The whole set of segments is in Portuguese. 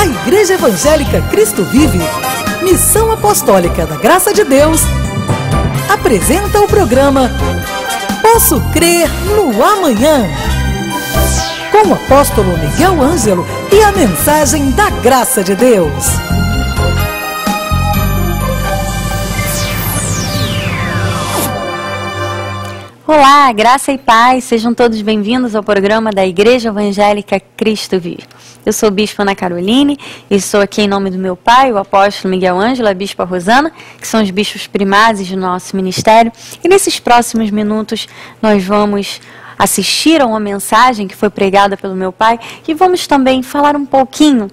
Igreja Evangélica Cristo Vive, Missão Apostólica da Graça de Deus, apresenta o programa Posso Crer no Amanhã, com o apóstolo Miguel Ângelo e a mensagem da Graça de Deus. Olá, graça e paz, sejam todos bem-vindos ao programa da Igreja Evangélica Cristo Vive. Eu sou Bispa Ana Caroline e estou aqui em nome do meu pai, o apóstolo Miguel Ângelo, a Bispa Rosana, que são os bispos primazes do nosso ministério. E nesses próximos minutos nós vamos assistir a uma mensagem que foi pregada pelo meu pai e vamos também falar um pouquinho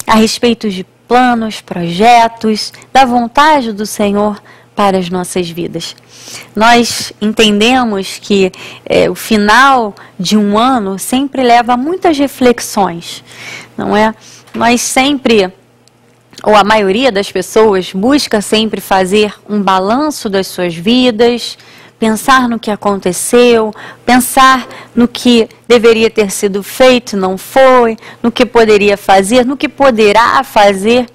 a respeito de planos, projetos, da vontade do Senhor para as nossas vidas. Nós entendemos que o final de um ano sempre leva a muitas reflexões, não é? Nós sempre, ou a maioria das pessoas, busca sempre fazer um balanço das suas vidas, pensar no que aconteceu, pensar no que deveria ter sido feito, não foi, no que poderia fazer, no que poderá fazer.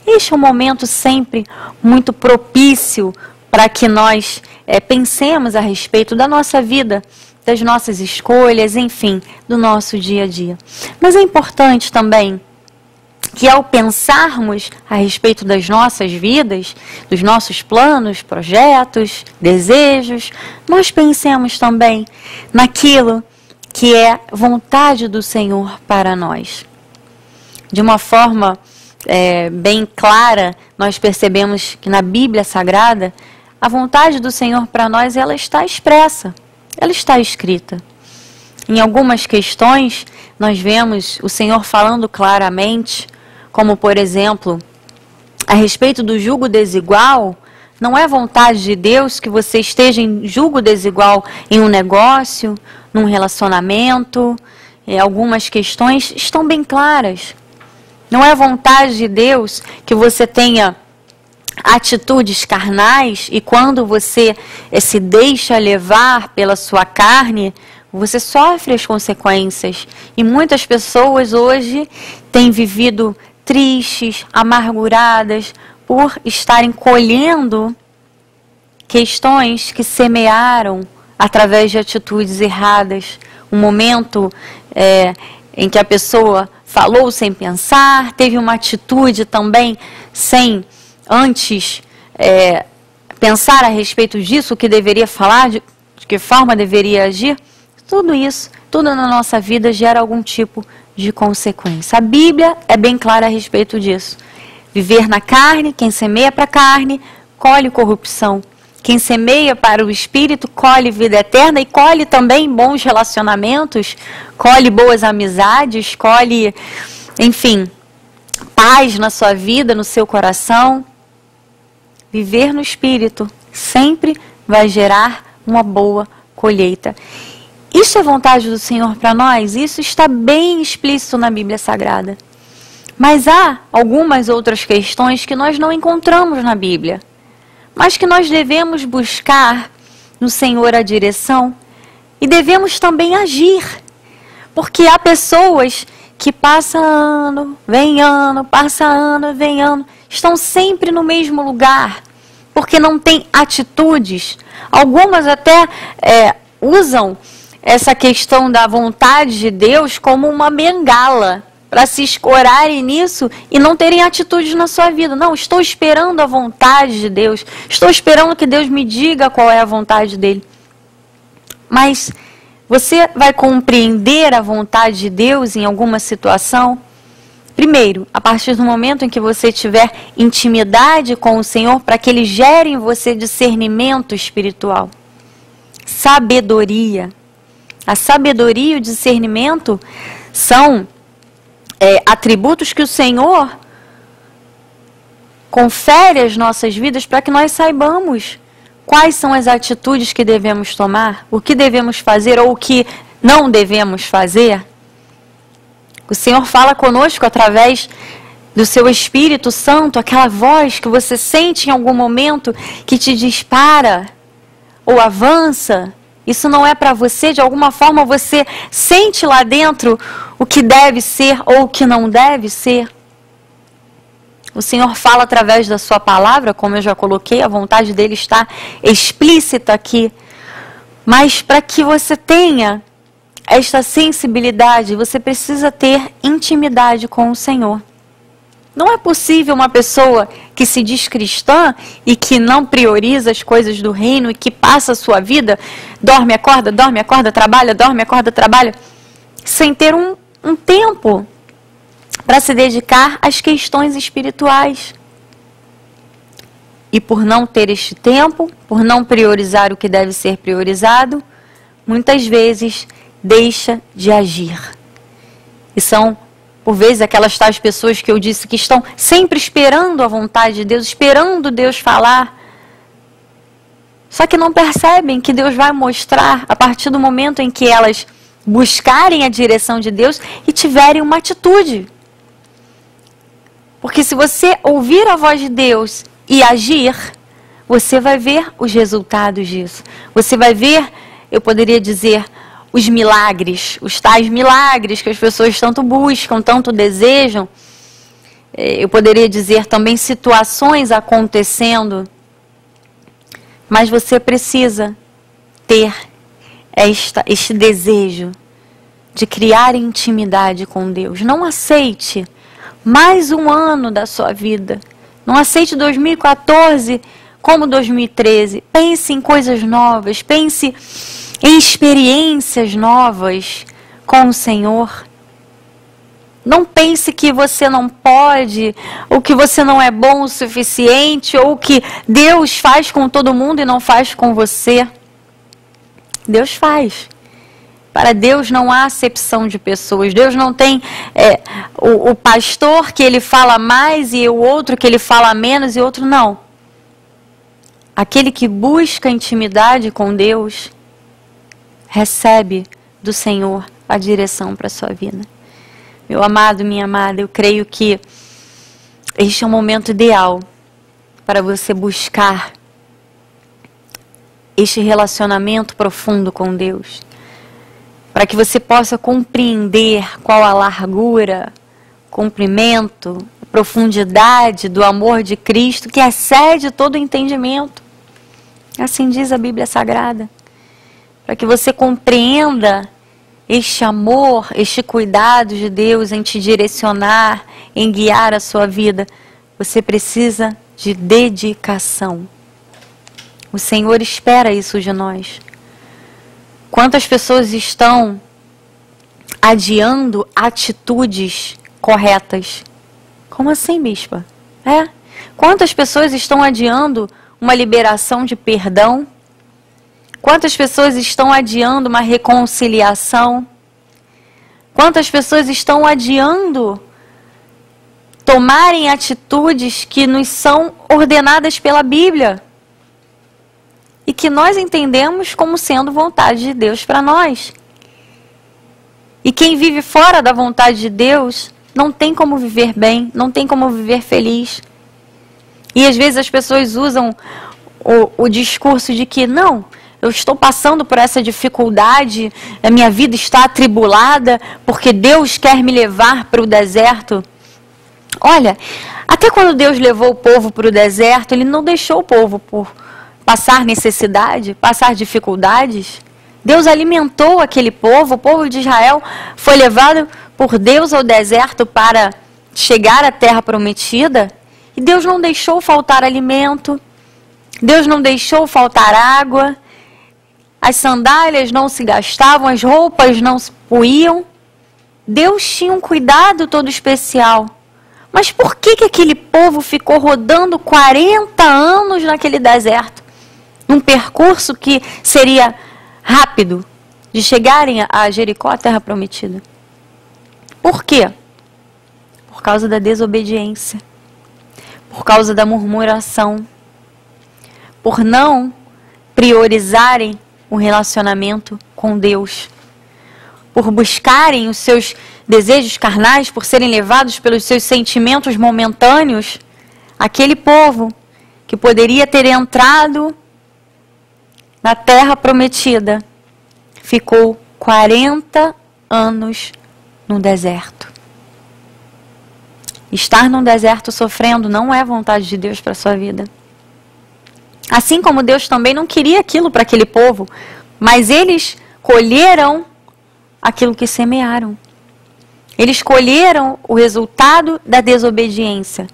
Este é um momento sempre muito propício para que nós pensemos a respeito da nossa vida, das nossas escolhas, enfim, do nosso dia a dia. Mas é importante também que ao pensarmos a respeito das nossas vidas, dos nossos planos, projetos, desejos, nós pensemos também naquilo que é vontade do Senhor para nós. De uma forma bem clara, nós percebemos que na Bíblia Sagrada, a vontade do Senhor para nós, ela está expressa, ela está escrita. Em algumas questões, nós vemos o Senhor falando claramente, como por exemplo, a respeito do jugo desigual. Não é vontade de Deus que você esteja em jugo desigual em um negócio, num relacionamento. Algumas questões estão bem claras. Não é vontade de Deus que você tenha atitudes carnais e quando você se deixa levar pela sua carne, você sofre as consequências. E muitas pessoas hoje têm vivido tristes, amarguradas, por estarem colhendo questões que semearam através de atitudes erradas. Um momento em que a pessoa falou sem pensar, teve uma atitude também sem antes pensar a respeito disso, o que deveria falar, de que forma deveria agir. Tudo isso, tudo na nossa vida gera algum tipo de consequência. A Bíblia é bem clara a respeito disso. Viver na carne, quem semeia para a carne, colhe corrupção. Quem semeia para o Espírito, colhe vida eterna e colhe também bons relacionamentos, colhe boas amizades, colhe, enfim, paz na sua vida, no seu coração. Viver no Espírito sempre vai gerar uma boa colheita. Isso é vontade do Senhor para nós? Isso está bem explícito na Bíblia Sagrada. Mas há algumas outras questões que nós não encontramos na Bíblia, mas que nós devemos buscar no Senhor a direção e devemos também agir. Porque há pessoas que passa ano, vem ano, passa ano, vem ano, estão sempre no mesmo lugar, porque não têm atitudes. Algumas até usam essa questão da vontade de Deus como uma bengala, para se escorarem nisso e não terem atitudes na sua vida. Não, estou esperando a vontade de Deus, estou esperando que Deus me diga qual é a vontade dele. Mas você vai compreender a vontade de Deus em alguma situação? Primeiro, a partir do momento em que você tiver intimidade com o Senhor, para que Ele gere em você discernimento espiritual, sabedoria. A sabedoria e o discernimento são atributos que o Senhor confere às nossas vidas para que nós saibamos quais são as atitudes que devemos tomar, o que devemos fazer ou o que não devemos fazer. O Senhor fala conosco através do seu Espírito Santo, aquela voz que você sente em algum momento que te dispara ou avança. Isso não é para você, de alguma forma você sente lá dentro o que deve ser ou o que não deve ser. O Senhor fala através da sua palavra, como eu já coloquei, a vontade dele está explícita aqui. Mas para que você tenha esta sensibilidade, você precisa ter intimidade com o Senhor. Não é possível uma pessoa que se diz cristã e que não prioriza as coisas do reino e que passa a sua vida, dorme, acorda, trabalha, dorme, acorda, trabalha, sem ter um tempo para se dedicar às questões espirituais. E por não ter este tempo, por não priorizar o que deve ser priorizado, muitas vezes deixa de agir. E são, por vezes, aquelas tais pessoas que eu disse que estão sempre esperando a vontade de Deus, esperando Deus falar. Só que não percebem que Deus vai mostrar a partir do momento em que elas buscarem a direção de Deus e tiverem uma atitude. Porque se você ouvir a voz de Deus e agir, você vai ver os resultados disso. Você vai ver, eu poderia dizer, os milagres, os tais milagres que as pessoas tanto buscam, tanto desejam. Eu poderia dizer também situações acontecendo. Mas você precisa ter este desejo de criar intimidade com Deus. Não aceite mais um ano da sua vida. Não aceite 2014 como 2013. Pense em coisas novas. Pense em experiências novas com o Senhor. Não pense que você não pode, ou que você não é bom o suficiente, ou que Deus faz com todo mundo e não faz com você. Deus faz. Para Deus não há acepção de pessoas. Deus não tem o pastor que ele fala mais e o outro que ele fala menos e outro não. Aquele que busca intimidade com Deus recebe do Senhor a direção para a sua vida. Meu amado, minha amada, eu creio que este é um momento ideal para você buscar este relacionamento profundo com Deus. Para que você possa compreender qual a largura, comprimento, profundidade do amor de Cristo que excede todo entendimento. Assim diz a Bíblia Sagrada. Para que você compreenda este amor, este cuidado de Deus em te direcionar, em guiar a sua vida, você precisa de dedicação. O Senhor espera isso de nós. Quantas pessoas estão adiando atitudes corretas? Como assim, bispa? Quantas pessoas estão adiando uma liberação de perdão? Quantas pessoas estão adiando uma reconciliação? Quantas pessoas estão adiando tomarem atitudes que nos são ordenadas pela Bíblia? E que nós entendemos como sendo vontade de Deus para nós. E quem vive fora da vontade de Deus não tem como viver bem, não tem como viver feliz. E às vezes as pessoas usam o discurso de que não, eu estou passando por essa dificuldade, a minha vida está atribulada porque Deus quer me levar para o deserto. Olha, até quando Deus levou o povo para o deserto, Ele não deixou o povo por passar necessidade, passar dificuldades. Deus alimentou aquele povo, o povo de Israel foi levado por Deus ao deserto para chegar à terra prometida, e Deus não deixou faltar alimento, Deus não deixou faltar água, as sandálias não se gastavam, as roupas não se puíam. Deus tinha um cuidado todo especial. Mas por que aquele povo ficou rodando 40 anos naquele deserto? Num percurso que seria rápido, de chegarem a Jericó, a terra prometida. Por quê? Por causa da desobediência. Por causa da murmuração. Por não priorizarem o relacionamento com Deus. Por buscarem os seus desejos carnais, por serem levados pelos seus sentimentos momentâneos. Aquele povo que poderia ter entrado na terra prometida, ficou 40 anos no deserto. Estar num deserto sofrendo não é vontade de Deus para a sua vida. Assim como Deus também não queria aquilo para aquele povo, mas eles colheram aquilo que semearam. Eles colheram o resultado da desobediência,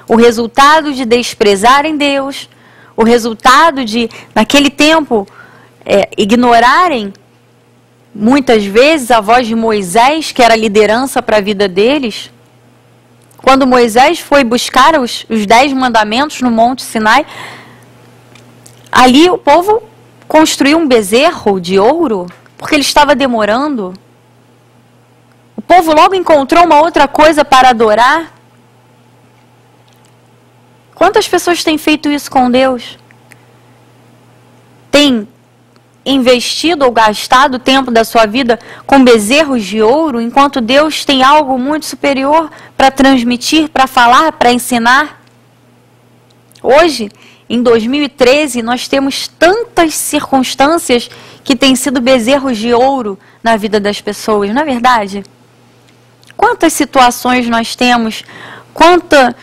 o resultado de desprezarem Deus, o resultado de, naquele tempo, ignorarem muitas vezes a voz de Moisés, que era a liderança para a vida deles. Quando Moisés foi buscar os 10 mandamentos no Monte Sinai, ali o povo construiu um bezerro de ouro, porque ele estava demorando. O povo logo encontrou uma outra coisa para adorar. Quantas pessoas têm feito isso com Deus? Tem investido ou gastado o tempo da sua vida com bezerros de ouro, enquanto Deus tem algo muito superior para transmitir, para falar, para ensinar? Hoje, em 2013, nós temos tantas circunstâncias que têm sido bezerros de ouro na vida das pessoas, não é verdade? Quantas situações nós temos, quanta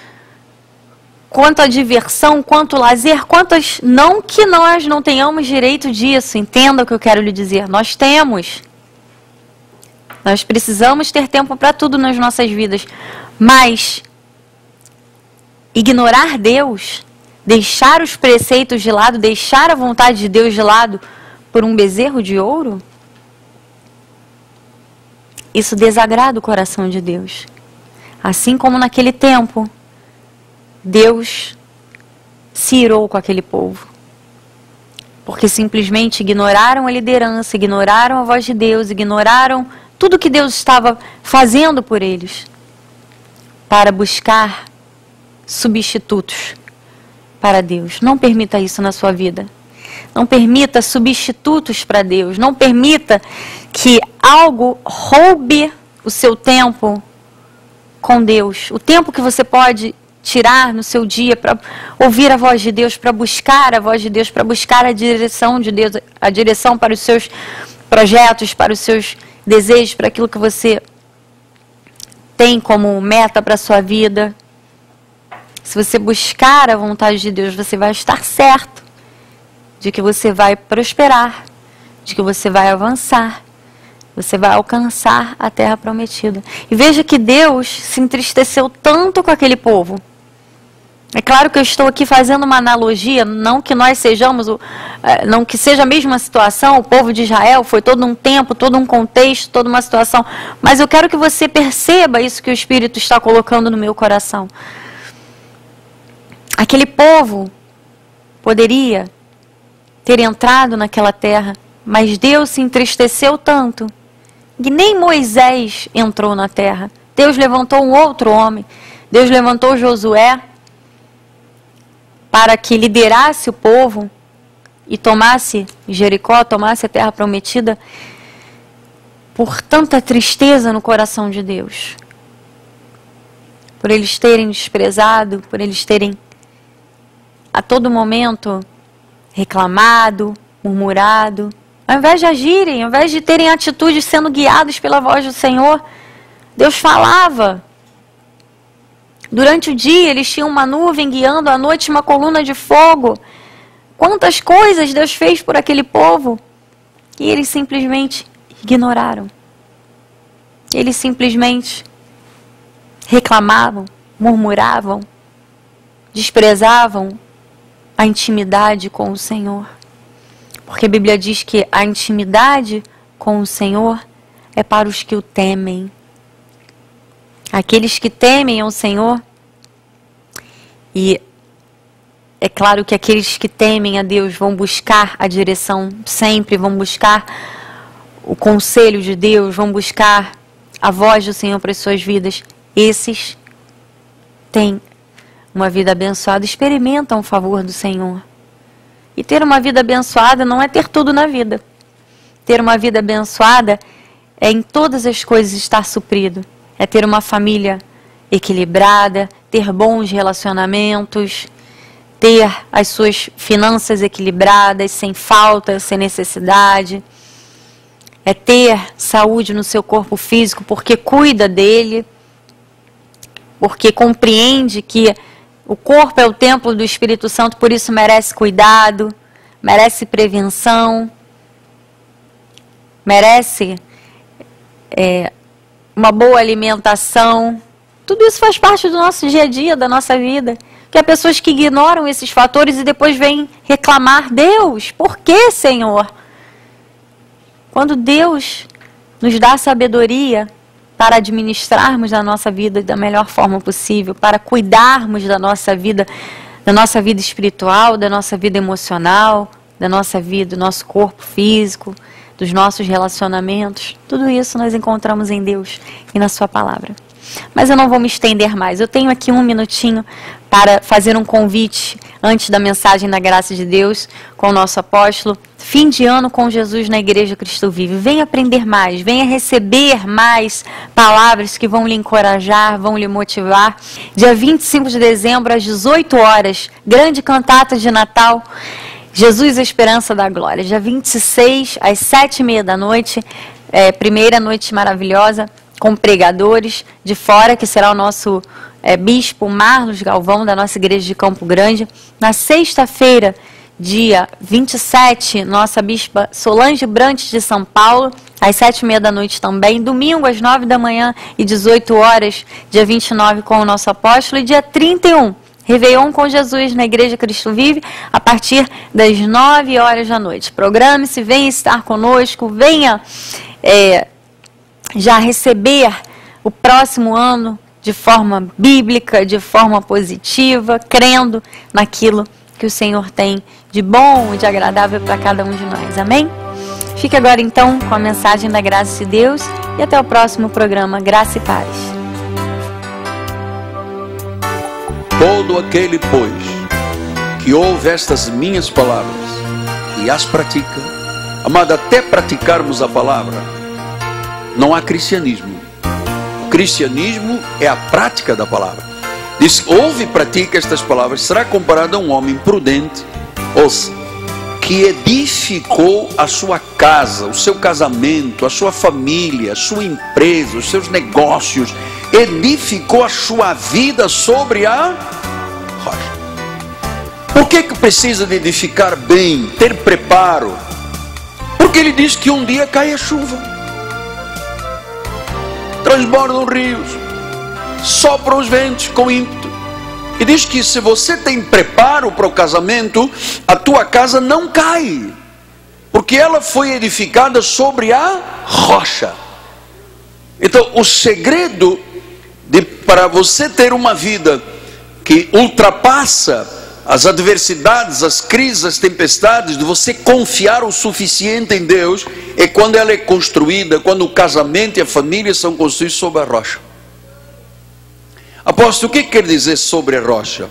diversão, quanto lazer, quantas, não que nós não tenhamos direito disso, entenda o que eu quero lhe dizer, nós temos. Nós precisamos ter tempo para tudo nas nossas vidas, mas ignorar Deus, deixar os preceitos de lado, deixar a vontade de Deus de lado por um bezerro de ouro, isso desagrada o coração de Deus. Assim como naquele tempo, Deus se irou com aquele povo, porque simplesmente ignoraram a liderança, ignoraram a voz de Deus, ignoraram tudo que Deus estava fazendo por eles, para buscar substitutos para Deus. Não permita isso na sua vida. Não permita substitutos para Deus. Não permita que algo roube o seu tempo com Deus. O tempo que você pode tirar no seu dia para ouvir a voz de Deus, para buscar a voz de Deus, para buscar a direção de Deus, a direção para os seus projetos, para os seus desejos, para aquilo que você tem como meta para a sua vida. Se você buscar a vontade de Deus, você vai estar certo de que você vai prosperar, de que você vai avançar, você vai alcançar a terra prometida. E veja que Deus se entristeceu tanto com aquele povo. É claro que eu estou aqui fazendo uma analogia, não que nós sejamos, não que seja a mesma situação, o povo de Israel foi todo um tempo, todo um contexto, toda uma situação, mas eu quero que você perceba isso que o Espírito está colocando no meu coração. Aquele povo poderia ter entrado naquela terra, mas Deus se entristeceu tanto que nem Moisés entrou na terra. Deus levantou um outro homem, Deus levantou Josué para que liderasse o povo e tomasse Jericó, tomasse a terra prometida, por tanta tristeza no coração de Deus. Por eles terem desprezado, por eles terem a todo momento reclamado, murmurado. Ao invés de agirem, ao invés de terem atitudes sendo guiados pela voz do Senhor, Deus falava. Durante o dia eles tinham uma nuvem guiando, à noite uma coluna de fogo. Quantas coisas Deus fez por aquele povo e eles simplesmente ignoraram. Eles simplesmente reclamavam, murmuravam, desprezavam a intimidade com o Senhor. Porque a Bíblia diz que a intimidade com o Senhor é para os que o temem. Aqueles que temem ao Senhor. E é claro que aqueles que temem a Deus vão buscar a direção sempre, vão buscar o conselho de Deus, vão buscar a voz do Senhor para as suas vidas. Esses têm uma vida abençoada, experimentam o favor do Senhor. E ter uma vida abençoada não é ter tudo na vida. Ter uma vida abençoada é em todas as coisas estar suprido. É ter uma família equilibrada, ter bons relacionamentos, ter as suas finanças equilibradas, sem falta, sem necessidade. É ter saúde no seu corpo físico porque cuida dele. porque compreende que o corpo é o templo do Espírito Santo, por isso merece cuidado, merece prevenção, merece uma boa alimentação. Tudo isso faz parte do nosso dia a dia, da nossa vida. Que há pessoas que ignoram esses fatores e depois vêm reclamar: Deus, por que, Senhor? Quando Deus nos dá sabedoria para administrarmos a nossa vida da melhor forma possível, para cuidarmos da nossa vida espiritual, da nossa vida emocional, da nossa vida, do nosso corpo físico, dos nossos relacionamentos, tudo isso nós encontramos em Deus e na sua palavra. Mas eu não vou me estender mais. Eu tenho aqui um minutinho para fazer um convite antes da mensagem da graça de Deus com o nosso apóstolo. Fim de ano com Jesus na Igreja Cristo Vive. Venha aprender mais, venha receber mais palavras que vão lhe encorajar, vão lhe motivar. Dia 25 de dezembro, às 18 horas, grande cantata de Natal, Jesus, a Esperança da Glória. Dia 26, às 7h30 da noite, primeira noite maravilhosa, com pregadores de fora, que será o nosso bispo Marlos Galvão, da nossa igreja de Campo Grande. Na sexta-feira, dia 27, nossa bispa Solange Brantes de São Paulo, às 7h30 da noite também. Domingo, às 9 da manhã e 18 horas, dia 29, com o nosso apóstolo. E dia 31, Réveillon com Jesus na Igreja Cristo Vive, a partir das 9 horas da noite. Programe-se, venha estar conosco, venha já receber o próximo ano de forma bíblica, de forma positiva, crendo naquilo que o Senhor tem de bom e de agradável para cada um de nós. Amém? Fique agora então com a mensagem da graça de Deus e até o próximo programa Graça e Paz. Todo aquele, pois, que ouve estas minhas palavras e as pratica, amado, até praticarmos a palavra, não há cristianismo. O cristianismo é a prática da palavra. Diz: ouve e pratica estas palavras, será comparado a um homem prudente, ouça, que edificou a sua casa, o seu casamento, a sua família, a sua empresa, os seus negócios, edificou a sua vida sobre a rocha. Por que precisa de edificar bem, ter preparo? Porque ele diz que um dia cai a chuva, transbordam rios, sopram os ventos com ímpeto. E diz que se você tem preparo para o casamento, a tua casa não cai, porque ela foi edificada sobre a rocha. Então o segredo para você ter uma vida que ultrapassa as adversidades, as crises, as tempestades, de você confiar o suficiente em Deus, é quando ela é construída, quando o casamento e a família são construídos sobre a rocha. Apóstolo, o que quer dizer sobre a rocha?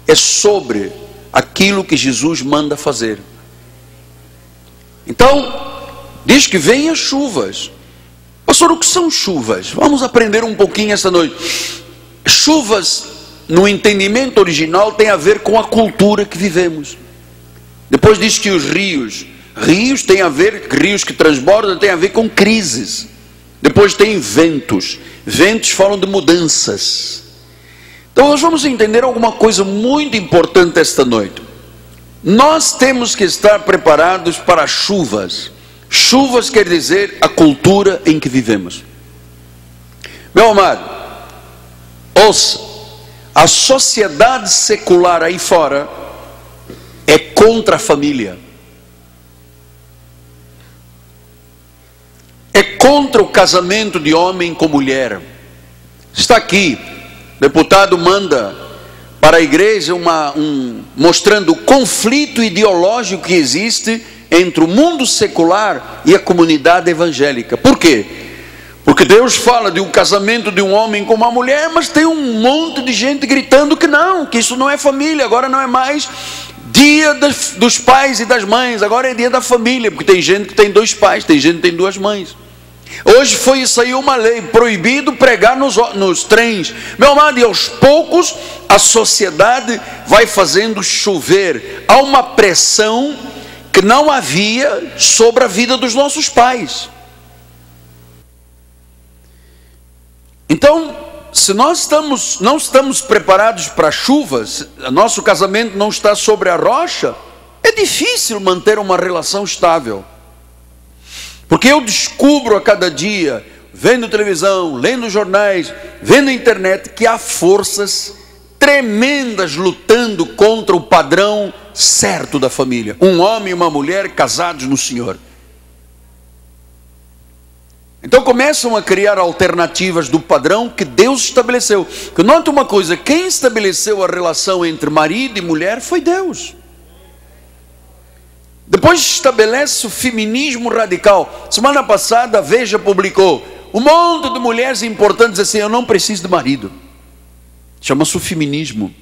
É sobre aquilo que Jesus manda fazer. Então, diz que vem as chuvas. Pastor, o que são chuvas? Vamos aprender um pouquinho esta noite. Chuvas, no entendimento original, tem a ver com a cultura que vivemos. Depois diz que os rios tem a ver, rios que transbordam, tem a ver com crises. Depois tem ventos falam de mudanças. Então nós vamos entender alguma coisa muito importante esta noite. Nós temos que estar preparados para chuvas. Chuvas quer dizer a cultura em que vivemos. Meu amado, ouça, a sociedade secular aí fora é contra a família, é contra o casamento de homem com mulher. Está aqui, o deputado manda para a igreja mostrando o conflito ideológico que existe entre o mundo secular e a comunidade evangélica. Por quê? Porque Deus fala de um casamento de um homem com uma mulher, mas tem um monte de gente gritando que não, que isso não é família, agora não é mais dia dos pais e das mães, agora é dia da família, porque tem gente que tem 2 pais, tem gente que tem 2 mães. Hoje foi isso aí uma lei, proibido pregar nos trens. Meu amado, e aos poucos a sociedade vai fazendo chover. Há uma pressão que não havia sobre a vida dos nossos pais. Então, se nós não estamos preparados para a chuva, se nosso casamento não está sobre a rocha, é difícil manter uma relação estável. Porque eu descubro a cada dia, vendo televisão, lendo jornais, vendo a internet, que há forças tremendas lutando contra o padrão certo da família. Um homem e uma mulher casados no Senhor. Então começam a criar alternativas do padrão que Deus estabeleceu. Que note uma coisa, quem estabeleceu a relação entre marido e mulher foi Deus. Depois estabelece o feminismo radical. Semana passada a Veja publicou um monte de mulheres importantes assim, eu não preciso de marido. Chama-se o feminismo.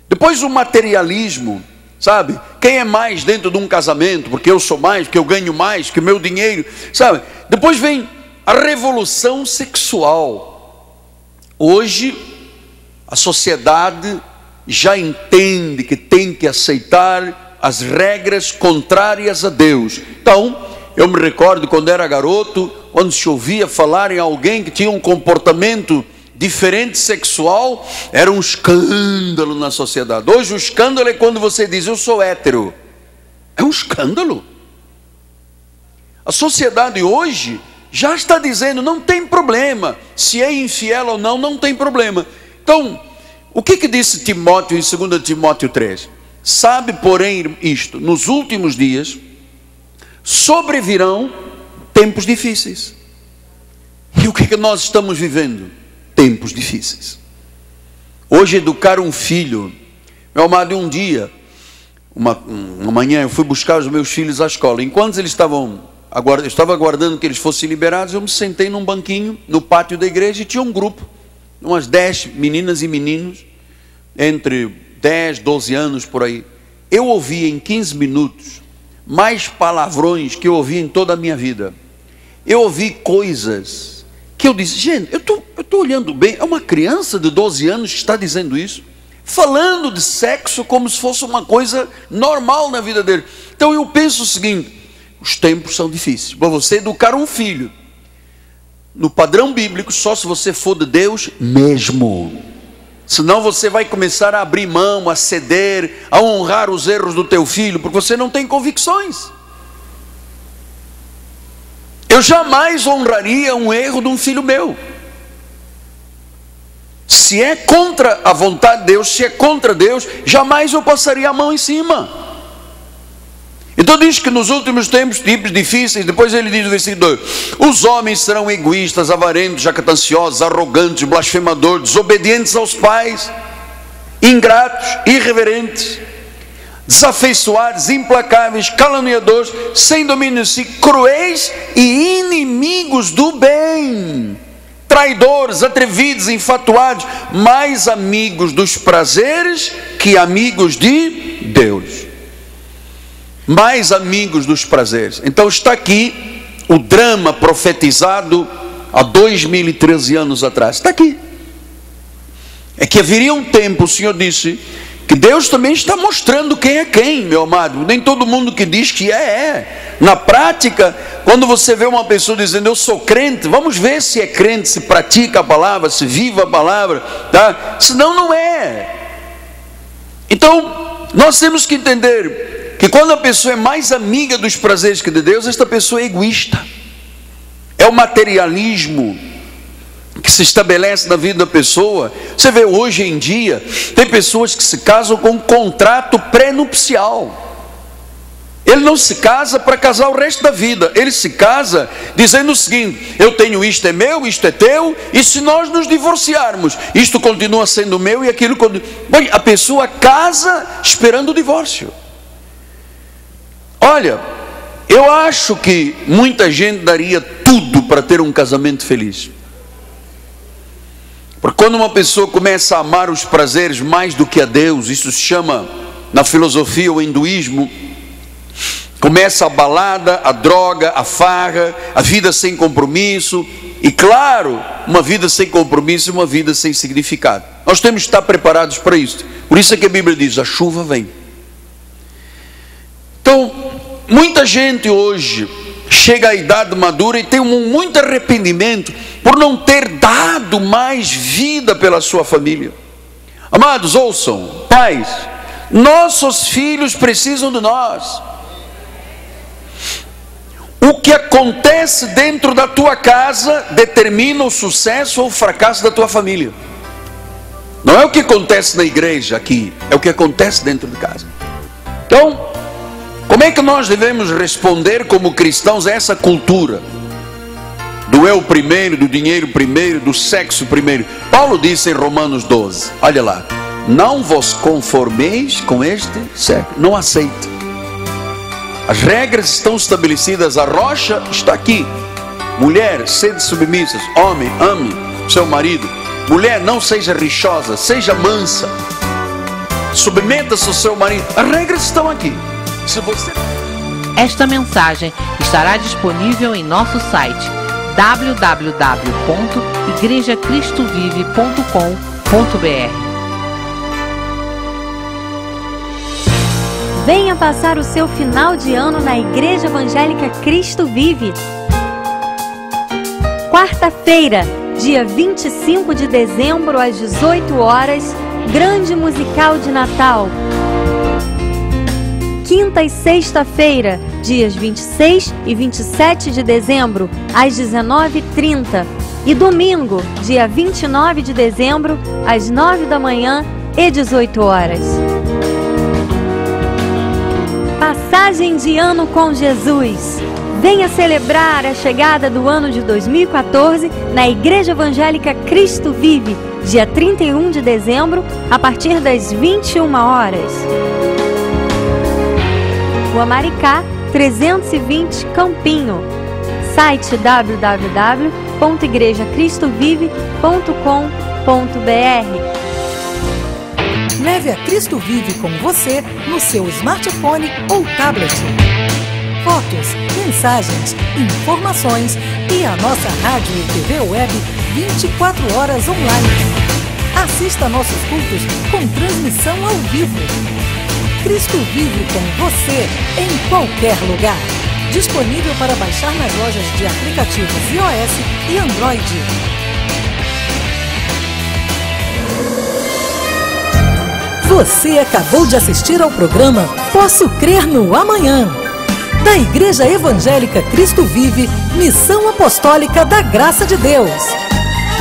Depois o materialismo, sabe? Quem é mais dentro de um casamento? Porque eu sou mais, porque eu ganho mais, que o meu dinheiro, sabe? Depois vem a revolução sexual. Hoje a sociedade já entende que tem que aceitar as regras contrárias a Deus. Então, eu me recordo quando era garoto, quando se ouvia falar em alguém que tinha um comportamento diferente sexual, era um escândalo na sociedade. Hoje o escândalo é quando você diz, eu sou hétero. É um escândalo. A sociedade hoje já está dizendo, não tem problema. Se é infiel ou não, não tem problema. Então, o que disse Timóteo em 2 Timóteo 3? Sabe, porém, isto, nos últimos dias sobrevirão tempos difíceis. E o que nós estamos vivendo? Tempos difíceis. Hoje educar um filho, meu amado, um dia, uma manhã eu fui buscar os meus filhos à escola. Enquanto eles eu estava aguardando que eles fossem liberados, eu me sentei num banquinho no pátio da igreja e tinha um grupo, umas 10 meninas e meninos, entre 10, 12 anos por aí. Eu ouvi em 15 minutos mais palavrões que eu ouvi em toda a minha vida. Eu ouvi coisas que eu disse, gente, eu estou olhando bem, é uma criança de 12 anos que está dizendo isso, falando de sexo como se fosse uma coisa normal na vida dele. Então eu penso o seguinte, os tempos são difíceis. Para você educar um filho no padrão bíblico, só se você for de Deus mesmo. Senão você vai começar a abrir mão, a ceder, a honrar os erros do teu filho, porque você não tem convicções. Eu jamais honraria um erro de um filho meu. Se é contra a vontade de Deus, se é contra Deus, jamais eu passaria a mão em cima. Então diz que nos últimos tempos difíceis, depois ele diz no versículo 2, os homens serão egoístas, avarentos, jactanciosos, arrogantes, blasfemadores, desobedientes aos pais, ingratos, irreverentes, desafeiçoados, implacáveis, caluniadores, sem domínio de si, cruéis e inimigos do bem, traidores, atrevidos, infatuados, mais amigos dos prazeres que amigos de Deus. Mais amigos dos prazeres. Então está aqui o drama profetizado há 2013 anos atrás. Está aqui. É que haveria um tempo, o Senhor disse, que Deus também está mostrando quem é quem, meu amado. Nem todo mundo que diz que é. Na prática, quando você vê uma pessoa dizendo, eu sou crente, vamos ver se é crente, se pratica a palavra, se vive a palavra, tá? Senão não é. Então, nós temos que entender que quando a pessoa é mais amiga dos prazeres que de Deus, esta pessoa é egoísta. É o materialismo que se estabelece na vida da pessoa. Você vê hoje em dia, tem pessoas que se casam com um contrato pré-nupcial. Ele não se casa para casar o resto da vida. Ele se casa dizendo o seguinte, eu tenho isto é meu, isto é teu, e se nós nos divorciarmos, isto continua sendo meu e aquilo continua... Bem, a pessoa casa esperando o divórcio. Olha, eu acho que muita gente daria tudo para ter um casamento feliz. Porque quando uma pessoa começa a amar os prazeres mais do que a Deus, isso se chama, na filosofia, o hinduísmo, começa a balada, a droga, a farra, a vida sem compromisso, e claro, uma vida sem compromisso e uma vida sem significado. Nós temos que estar preparados para isso. Por isso é que a Bíblia diz, a chuva vem. Então, muita gente hoje chega à idade madura e tem muito arrependimento, por não ter dado mais vida pela sua família. Amados, ouçam, pais, nossos filhos precisam de nós. O que acontece dentro da tua casa determina o sucesso ou o fracasso da tua família. Não é o que acontece na igreja aqui, é o que acontece dentro de casa. Então, como é que nós devemos responder como cristãos a essa cultura do eu primeiro, do dinheiro primeiro, do sexo primeiro? Paulo disse em Romanos 12, olha lá: não vos conformeis com este século. Não aceite. As regras estão estabelecidas, a rocha está aqui. Mulher, sede submissas. Homem, ame seu marido. Mulher, não seja rixosa, seja mansa. Submeta-se ao seu marido. As regras estão aqui. Se você... Esta mensagem estará disponível em nosso site www.igrejacristovive.com.br. Venha passar o seu final de ano na Igreja Evangélica Cristo Vive. Quarta-feira, dia 25 de dezembro, às 18 horas, grande musical de Natal. Quinta e sexta-feira, dias 26 e 27 de dezembro, às 19h30. E domingo, dia 29 de dezembro, às 9 da manhã e 18 horas. Passagem de ano com Jesus. Venha celebrar a chegada do ano de 2014 na Igreja Evangélica Cristo Vive, dia 31 de dezembro, a partir das 21 horas. Rua Maricá, 320, Campinho. Site www.igrejacristovive.com.br. Leve a Cristo Vive com você no seu smartphone ou tablet. Fotos, mensagens, informações e a nossa rádio e TV web 24 horas online. Assista nossos cultos com transmissão ao vivo. Cristo Vive com você em qualquer lugar. Disponível para baixar nas lojas de aplicativos iOS e Android. Você acabou de assistir ao programa Posso Crer no Amanhã, da Igreja Evangélica Cristo Vive, Missão Apostólica da Graça de Deus.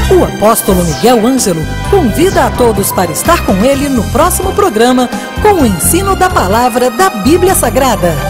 O apóstolo Miguel Ângelo convida a todos para estar com ele no próximo programa com o ensino da palavra da Bíblia Sagrada.